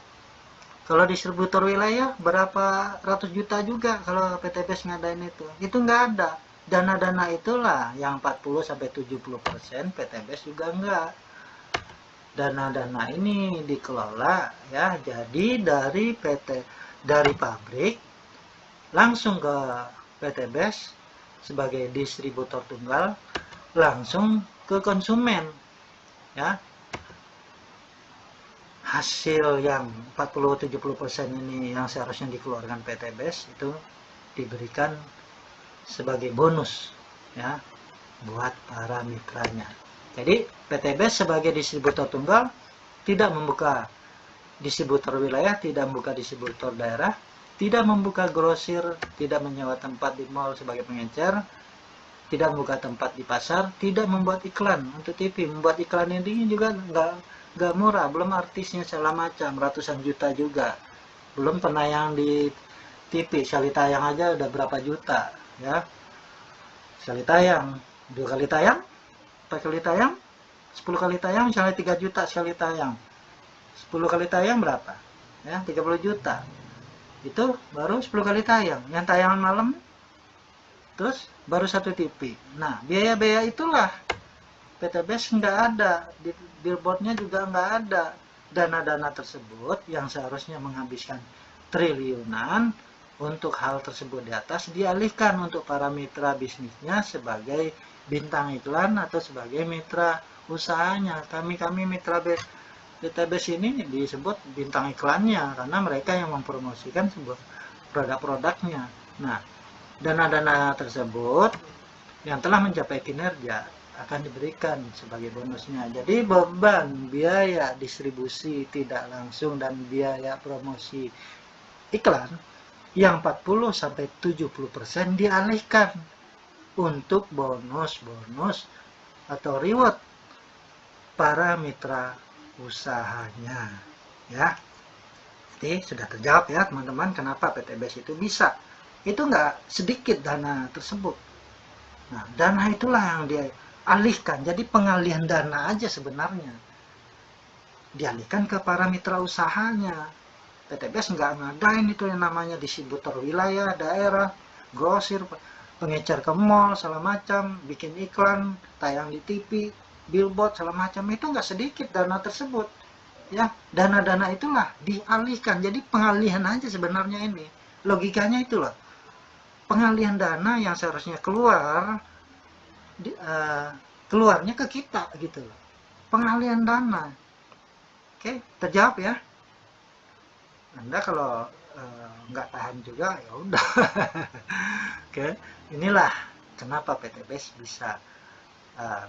Kalau distributor wilayah berapa ratus juta juga kalau PTBS ngadain itu nggak ada. Dana-dana itulah yang 40-70% PTBS juga nggak. Dana-dana ini dikelola, ya, jadi dari pabrik langsung ke PTBS sebagai distributor tunggal, langsung ke konsumen, ya. Hasil yang 40-70% ini yang seharusnya dikeluarkan PTBS itu diberikan sebagai bonus, ya, buat para mitranya. Jadi PTBS sebagai distributor tunggal tidak membuka distributor wilayah, tidak membuka distributor daerah, tidak membuka grosir, tidak menyewa tempat di mall sebagai pengecer, tidak membuka tempat di pasar, tidak membuat iklan untuk TV. Membuat iklan ini juga nggak murah, belum artisnya segala macam, ratusan juta juga. Belum penayang di TV, sekali tayang aja udah berapa juta, ya. Sekali tayang, 2 kali tayang, 4 kali tayang, 10 kali tayang, misalnya 3 juta sekali tayang. 10 kali tayang berapa? Ya, 30 juta. Itu baru 10 kali tayang. Yang tayangan malam terus baru 1 TV. Nah, biaya-biaya itulah PTBS nggak ada, di billboardnya juga nggak ada. dana-dana tersebut yang seharusnya menghabiskan triliunan untuk hal tersebut di atas dialihkan untuk para mitra bisnisnya sebagai bintang iklan atau sebagai mitra usahanya. Kami mitra BTBS ini disebut bintang iklannya karena mereka yang mempromosikan sebuah produk-produknya. Nah, dana-dana tersebut yang telah mencapai kinerja akan diberikan sebagai bonusnya. Jadi beban biaya distribusi tidak langsung dan biaya promosi iklan yang 40-70% dialihkan untuk bonus-bonus atau reward para mitra usahanya, ya. Jadi sudah terjawab ya teman-teman, kenapa PTBS itu bisa. Itu nggak sedikit dana tersebut. Nah, dana itulah yang dialihkan. Jadi pengalihan dana aja sebenarnya dialihkan ke para mitra usahanya. PTBS nggak ngadain itu yang namanya distributor wilayah, daerah, grosir, pengecer ke mall, segala macam, bikin iklan, tayang di TV, billboard, segala macam. Itu nggak sedikit dana tersebut. Ya, dana-dana itulah dialihkan. Jadi pengalihan aja sebenarnya ini. Logikanya itulah. Pengalihan dana yang seharusnya keluar, keluarnya ke kita gitu loh. Pengalihan dana. Oke, terjawab ya. Anda kalau nggak tahan juga ya udah. Oke, inilah kenapa PTBS bisa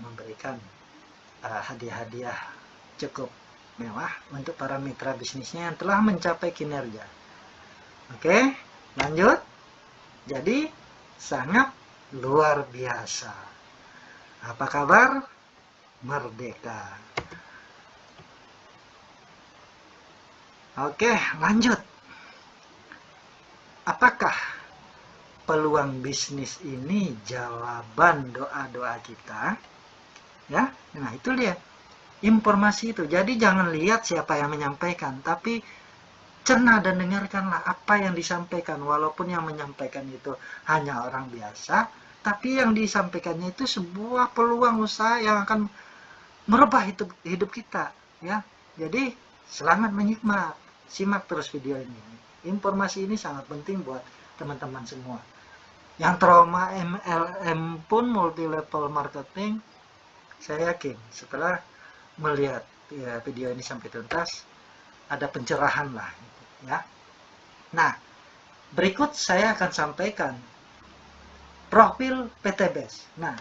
memberikan hadiah-hadiah cukup mewah untuk para mitra bisnisnya yang telah mencapai kinerja. Oke, lanjut. Jadi sangat luar biasa. Apa kabar? Merdeka. Oke, lanjut. Apakah peluang bisnis ini jawaban doa-doa kita? Ya, nah itu dia. Informasi itu. Jadi jangan lihat siapa yang menyampaikan, tapi cerna dan dengarkanlah apa yang disampaikan. Walaupun yang menyampaikan itu hanya orang biasa, tapi yang disampaikannya itu sebuah peluang usaha yang akan merubah hidup kita. Ya, jadi selamat menyimak. Simak terus video ini. Informasi ini sangat penting buat teman-teman semua. Yang trauma MLM pun, multi level marketing, saya yakin setelah melihat ya, video ini sampai tuntas, ada pencerahan lah. Ya. Nah, berikut saya akan sampaikan profil PTBS. Nah,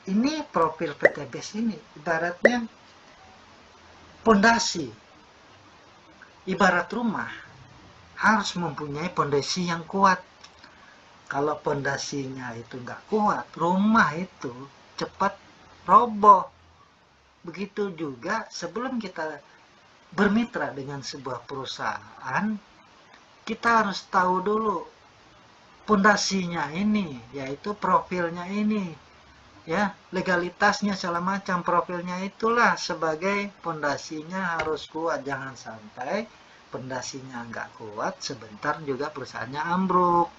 ini profil PTBS ini ibaratnya pondasi. Ibarat rumah harus mempunyai pondasi yang kuat. Kalau pondasinya itu nggak kuat, rumah itu cepat roboh. Begitu juga sebelum kita bermitra dengan sebuah perusahaan, kita harus tahu dulu pondasinya ini, yaitu profilnya ini, ya, legalitasnya segala macam. Profilnya itulah sebagai pondasinya harus kuat. Jangan sampai pondasinya nggak kuat, sebentar juga perusahaannya ambruk,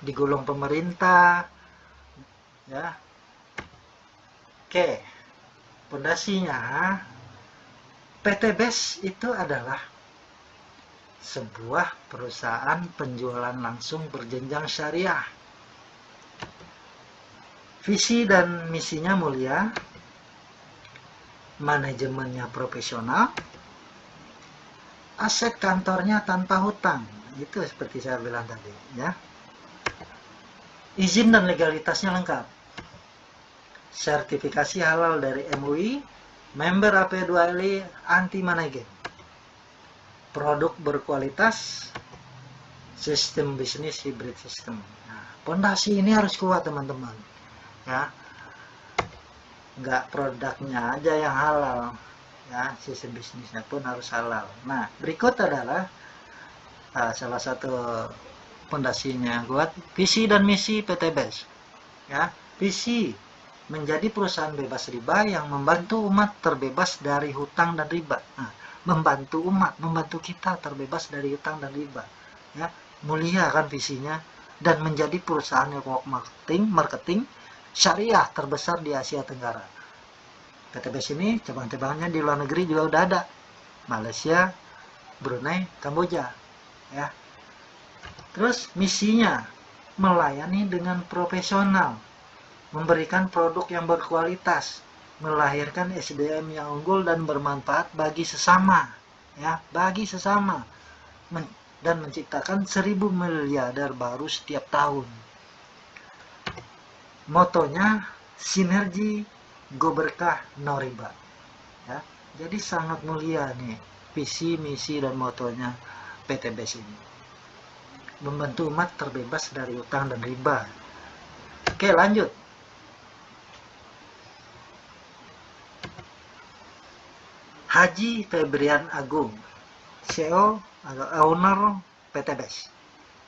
digulung pemerintah, ya. Oke, pondasinya PTBS itu adalah sebuah perusahaan penjualan langsung berjenjang syariah. Visi dan misinya mulia, manajemennya profesional, aset kantornya tanpa hutang. Itu seperti saya bilang tadi, ya. Izin dan legalitasnya lengkap. Sertifikasi halal dari MUI, member AP2LI, anti money game. Produk berkualitas, sistem bisnis hybrid system. Nah, pondasi ini harus kuat teman-teman. Ya, nggak produknya aja yang halal, ya, sistem bisnisnya pun harus halal. Nah, berikut adalah salah satu pondasinya kuat, visi dan misi PTBS. Ya, visi menjadi perusahaan bebas riba yang membantu umat terbebas dari hutang dan riba. Nah, membantu umat, membantu kita terbebas dari hutang dan riba. Ya, mulia kan visinya, dan menjadi perusahaan network marketing syariah terbesar di Asia Tenggara. PTBS ini cabang-cabangnya di luar negeri juga udah ada. Malaysia, Brunei, Kamboja, ya. Terus misinya melayani dengan profesional, memberikan produk yang berkualitas, melahirkan SDM yang unggul dan bermanfaat bagi sesama, ya, bagi sesama, dan menciptakan 1000 miliarder baru setiap tahun. Motonya sinergi, go berkah, no riba, ya. Jadi sangat mulia nih visi, misi, dan motonya PT BES ini. Membantu umat terbebas dari utang dan riba. Oke, lanjut. Haji Febrian Agung, CEO atau owner PT BES.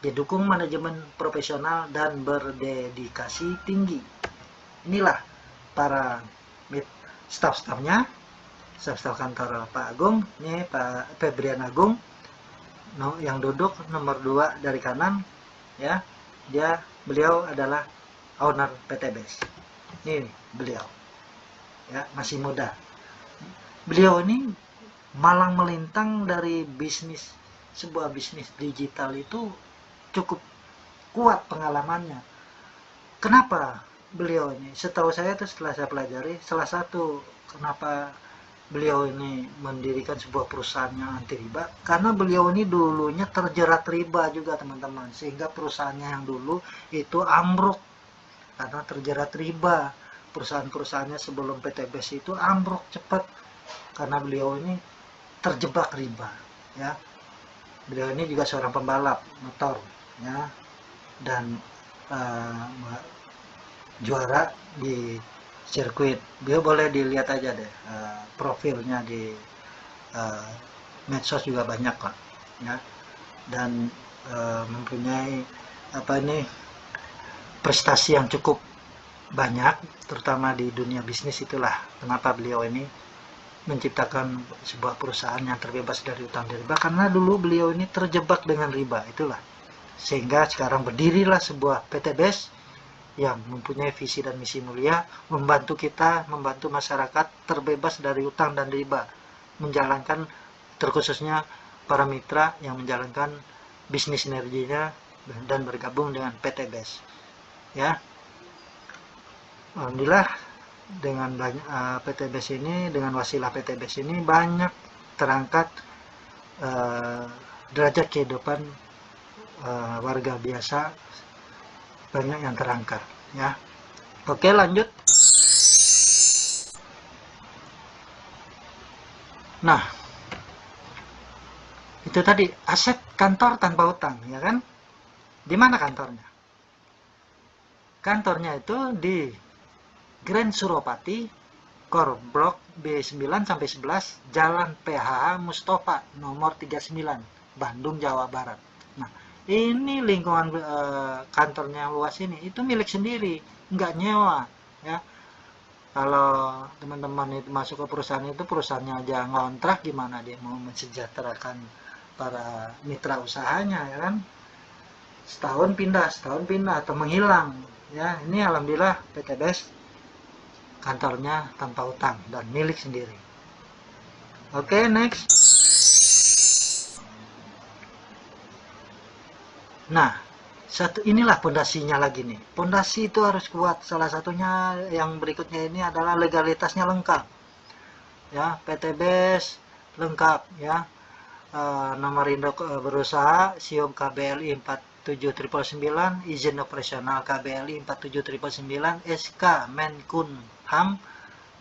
Didukung manajemen profesional dan berdedikasi tinggi. Inilah para staff-staffnya, staff kantor Pak Agung. Ini Pak Febrian Agung, yang duduk nomor 2 dari kanan, ya. Beliau adalah owner PT BES. Ini beliau, ya, masih muda. Beliau ini malang melintang dari bisnis, sebuah bisnis digital itu cukup kuat pengalamannya. Kenapa beliau ini? Setahu saya itu setelah saya pelajari, salah satu kenapa beliau ini mendirikan sebuah perusahaan yang anti riba, karena beliau ini dulunya terjerat riba juga, teman-teman, sehingga perusahaannya yang dulu itu ambruk karena terjerat riba. Perusahaan-perusahaannya sebelum PT BES itu ambruk cepat karena beliau ini terjebak riba, ya. Beliau ini juga seorang pembalap motor, ya, dan juara di sirkuit. Beliau boleh dilihat aja deh profilnya di medsos juga banyak lah, ya, dan mempunyai prestasi yang cukup banyak, terutama di dunia bisnis. Itulah kenapa beliau ini menciptakan sebuah perusahaan yang terbebas dari utang dan riba, karena dulu beliau ini terjebak dengan riba. Itulah sehingga sekarang berdirilah sebuah PT BES yang mempunyai visi dan misi mulia, membantu kita, membantu masyarakat terbebas dari utang dan riba, menjalankan, terkhususnya para mitra yang menjalankan bisnis sinerginya dan bergabung dengan PT BES, ya. Alhamdulillah dengan banyak PT BES ini, dengan wasilah PT BES ini banyak terangkat derajat kehidupan warga biasa, banyak yang terangkat, ya. Oke, lanjut. Nah, itu tadi aset kantor tanpa utang, ya kan? Di mana kantornya? Kantornya itu di Grand Suropati, Core Block B9 sampai 11, Jalan PHH Mustafa nomor 39, Bandung, Jawa Barat. Nah, ini lingkungan kantornya yang luas ini itu milik sendiri, nggak nyewa, ya. Kalau teman-teman itu masuk ke perusahaan itu, perusahaannya aja ngontrak, gimana dia mau mensejahterakan para mitra usahanya, ya kan? Setahun pindah atau menghilang, ya. Ini alhamdulillah PT BES kantornya tanpa utang dan milik sendiri. Oke, next. Nah, inilah pondasinya lagi nih. Pondasi itu harus kuat. Salah satunya yang berikutnya ini adalah legalitasnya lengkap, ya. PT BES lengkap, ya. Nomor induk berusaha SIOP KBLI 47999, izin operasional KBLI 47999, SK Menkumham,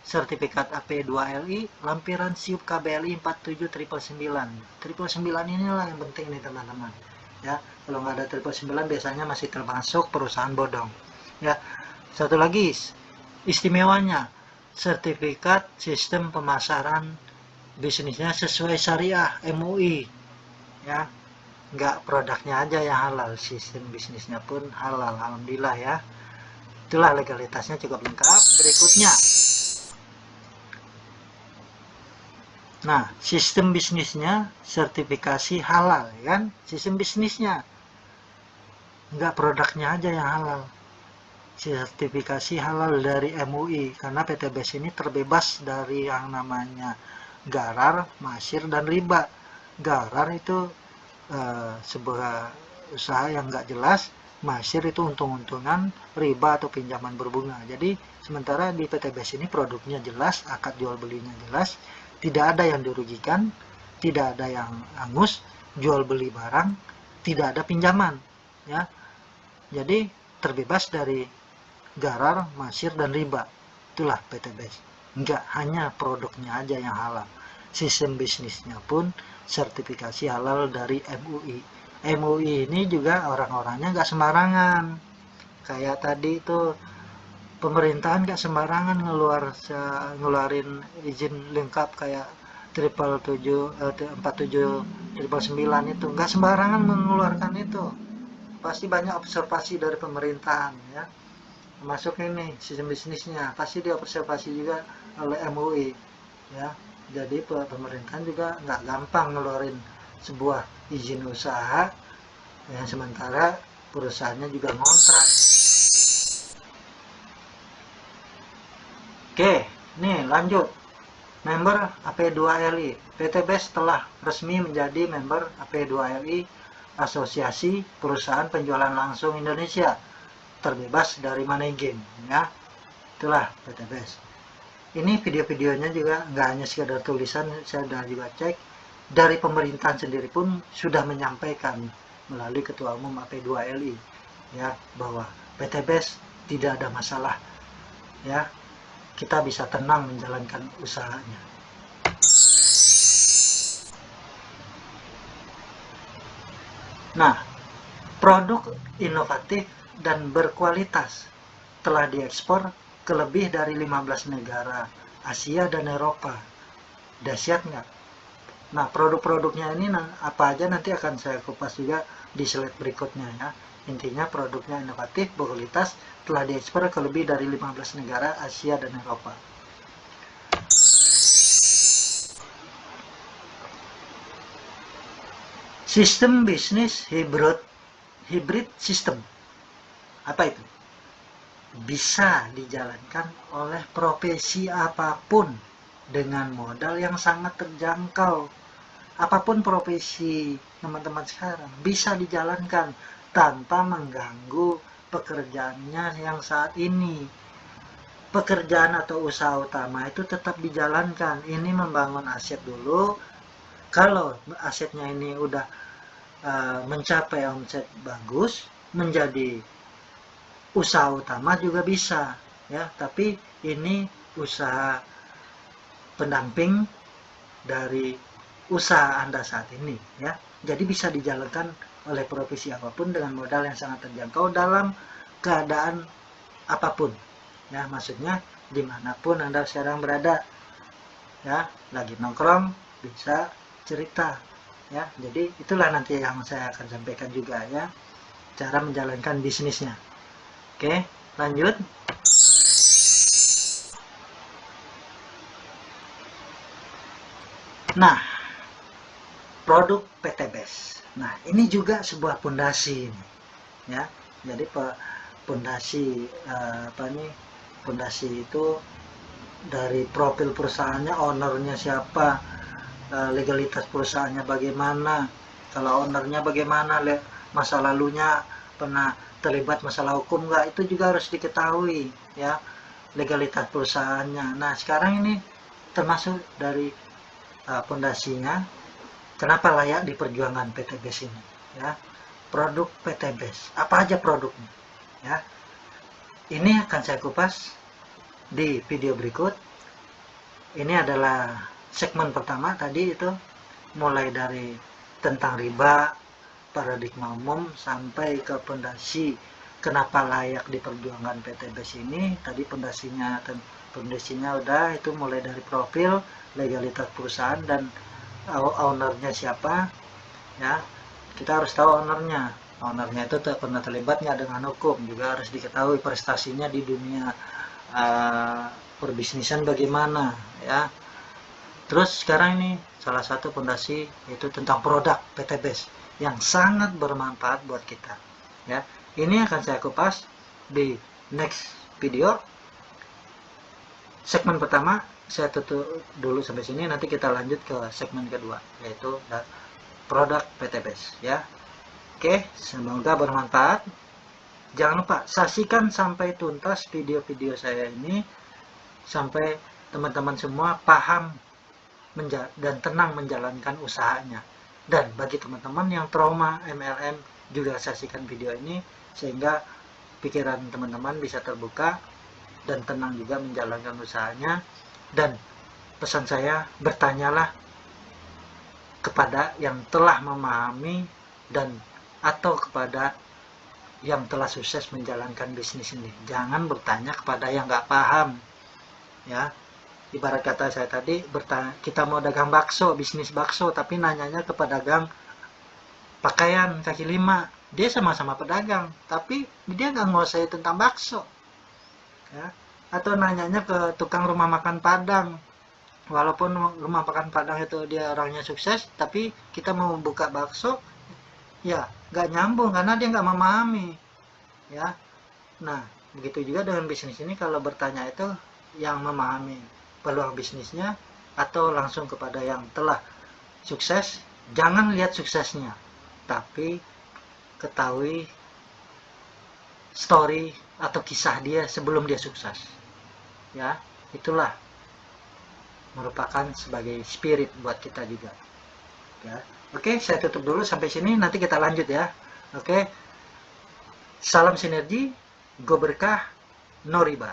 sertifikat AP2LI, lampiran SIOP KBLI 47999. 999 inilah yang penting nih, teman-teman, ya. Kalau nggak ada 999 biasanya masih termasuk perusahaan bodong, ya. Satu lagi istimewanya, sertifikat sistem pemasaran bisnisnya sesuai syariah MUI, ya. Nggak produknya aja yang halal, sistem bisnisnya pun halal, alhamdulillah, ya. Itulah legalitasnya cukup lengkap. Berikutnya, nah, sistem bisnisnya sertifikasi halal, kan? Sistem bisnisnya, nggak produknya aja yang halal, sertifikasi halal dari MUI, karena PT BES ini terbebas dari yang namanya garar, masyir, dan riba. Garar itu sebuah usaha yang nggak jelas, masyir itu untung-untungan, riba atau pinjaman berbunga. Jadi sementara di PTBS ini produknya jelas, akad jual belinya jelas, tidak ada yang dirugikan, tidak ada yang angus, jual beli barang, tidak ada pinjaman, ya. Jadi terbebas dari garar, masyir, dan riba. Itulah PTBS. Enggak hanya produknya aja yang halal, sistem bisnisnya pun sertifikasi halal dari MUI. MUI ini juga orang-orangnya nggak sembarangan. Kayak tadi itu pemerintahan nggak sembarangan ngeluarin izin lengkap kayak 47 itu nggak sembarangan mengeluarkan itu. Pasti banyak observasi dari pemerintahan, ya. Masuk ini sistem bisnisnya pasti diobservasi juga oleh MUI, ya. Jadi pemerintahan juga nggak gampang ngeluarin sebuah izin usaha yang sementara perusahaannya juga ngontrak. Oke, nih lanjut. Member AP2LI. PTBS telah resmi menjadi member AP2LI, Asosiasi Perusahaan Penjualan Langsung Indonesia, terbebas dari money game, ya. Itulah PTBS. Ini video-videonya juga nggak hanya sekedar tulisan, saya sudah juga cek dari pemerintahan sendiri pun sudah menyampaikan melalui Ketua Umum AP2LI, ya, bahwa PTBS tidak ada masalah, ya. Kita bisa tenang menjalankan usahanya. Nah, produk inovatif dan berkualitas telah diekspor ke lebih dari 15 negara Asia dan Eropa. Dahsyat nggak? Nah, produk-produknya ini apa aja nanti akan saya kupas juga di slide berikutnya, ya. Intinya produknya inovatif, berkualitas, telah diekspor ke lebih dari 15 negara Asia dan Eropa. Sistem bisnis hybrid system. Apa itu? Bisa dijalankan oleh profesi apapun dengan modal yang sangat terjangkau. Apapun profesi teman-teman sekarang bisa dijalankan tanpa mengganggu pekerjaannya yang saat ini. Pekerjaan atau usaha utama itu tetap dijalankan. Ini membangun aset dulu. Kalau asetnya ini udah mencapai omset bagus, menjadi usaha utama juga bisa, ya. Tapi ini usaha pendamping dari usaha Anda saat ini, ya. Jadi bisa dijalankan oleh profesi apapun dengan modal yang sangat terjangkau dalam keadaan apapun, ya. Maksudnya dimanapun Anda sekarang berada, ya, lagi nongkrong bisa cerita, ya. Jadi itulah nanti yang saya akan sampaikan juga, ya, cara menjalankan bisnisnya. Oke, lanjut. Nah, produk PTBS. Nah, ini juga sebuah pondasi, ya. Jadi pondasi pondasi itu dari profil perusahaannya, ownernya siapa, legalitas perusahaannya bagaimana, kalau ownernya bagaimana, masa lalunya pernah terlibat masalah hukum nggak, itu juga harus diketahui, ya, legalitas perusahaannya. Nah, sekarang ini termasuk dari pondasinya kenapa layak diperjuangkan PTBS ini, ya. Produk PTBS, apa aja produknya, ya. Ini akan saya kupas di video berikut. Ini adalah segmen pertama tadi, itu mulai dari tentang riba, paradigma umum, sampai ke pondasi kenapa layak diperjuangkan PTBS ini. Tadi pondasinya udah, itu mulai dari profil, legalitas perusahaan, dan ownernya siapa, ya. Kita harus tahu ownernya itu pernah terlibat nggak dengan hukum, juga harus diketahui prestasinya di dunia perbisnisan bagaimana, ya. Terus sekarang ini salah satu pondasi itu tentang produk PTBS yang sangat bermanfaat buat kita, ya. Ini akan saya kupas di next video. Segmen pertama saya tutup dulu sampai sini, nanti kita lanjut ke segmen kedua, yaitu produk PTBest ya. Oke, semoga bermanfaat. Jangan lupa saksikan sampai tuntas video-video saya ini, sampai teman-teman semua paham dan tenang menjalankan usahanya. Dan bagi teman-teman yang trauma MLM, juga saksikan video ini sehingga pikiran teman-teman bisa terbuka dan tenang juga menjalankan usahanya. Dan pesan saya, bertanyalah kepada yang telah memahami dan atau kepada yang telah sukses menjalankan bisnis ini. Jangan bertanya kepada yang nggak paham ya. Ibarat kata saya tadi, kita mau dagang bakso, bisnis bakso, tapi nanyanya ke pedagang pakaian kaki lima. Dia sama-sama pedagang, tapi dia nggak nguasai tentang bakso ya. Atau nanyanya ke tukang rumah makan Padang, walaupun rumah makan Padang itu dia orangnya sukses, tapi kita mau buka bakso ya nggak nyambung karena dia nggak memahami ya. Nah begitu juga dengan bisnis ini, kalau bertanya itu yang memahami peluang bisnisnya atau langsung kepada yang telah sukses. Jangan lihat suksesnya, tapi ketahui story atau kisah dia sebelum dia sukses ya. Itulah merupakan sebagai spirit buat kita juga ya. Oke, saya tutup dulu sampai sini, nanti kita lanjut ya. Oke, salam sinergi, go berkah, no riba.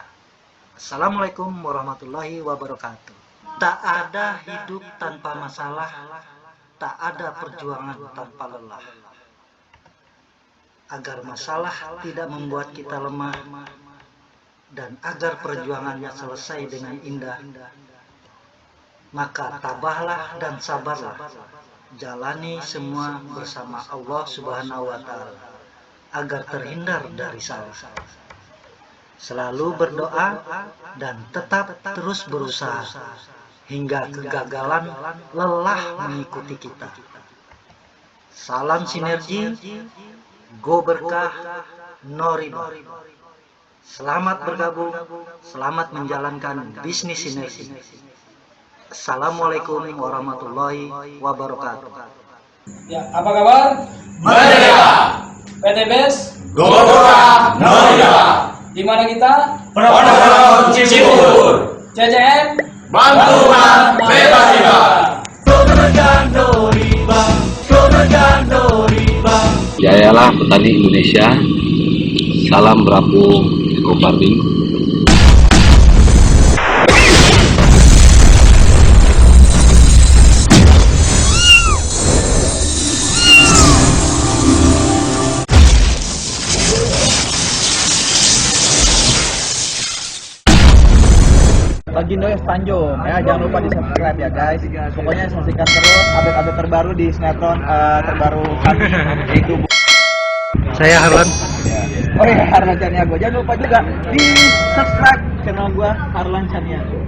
Assalamualaikum warahmatullahi wabarakatuh. Tak ada hidup tanpa masalah, tak ada perjuangan tanpa lelah. Agar masalah tidak membuat kita lemah, dan agar perjuangannya selesai dengan indah, maka tabahlah dan sabarlah. Jalani semua bersama Allah Subhanahu wa Ta'ala agar terhindar dari salah. Selalu berdoa dan tetap terus berusaha hingga kegagalan lelah mengikuti kita. Salam sinergi, go berkah, no riba. Selamat bergabung, selamat menjalankan bisnis sinergi. Assalamualaikum warahmatullahi wabarakatuh. Ya, apa kabar? Merdeka! PTBest, Golkar Noria! di mana kita? Pondok Cibubur! CCM, Bantuan bebas riba! Jayalah petani Indonesia. Salam Brambu Farming. Bagindo Tanjung ya, jangan lupa di subscribe ya guys. Pokoknya saksikan terus update-update terbaru di sinetron terbaru kami yaitu Saya Harlan. Oh iya, Harlan Caniago. Jangan lupa juga di subscribe channel gua Harlan Caniago.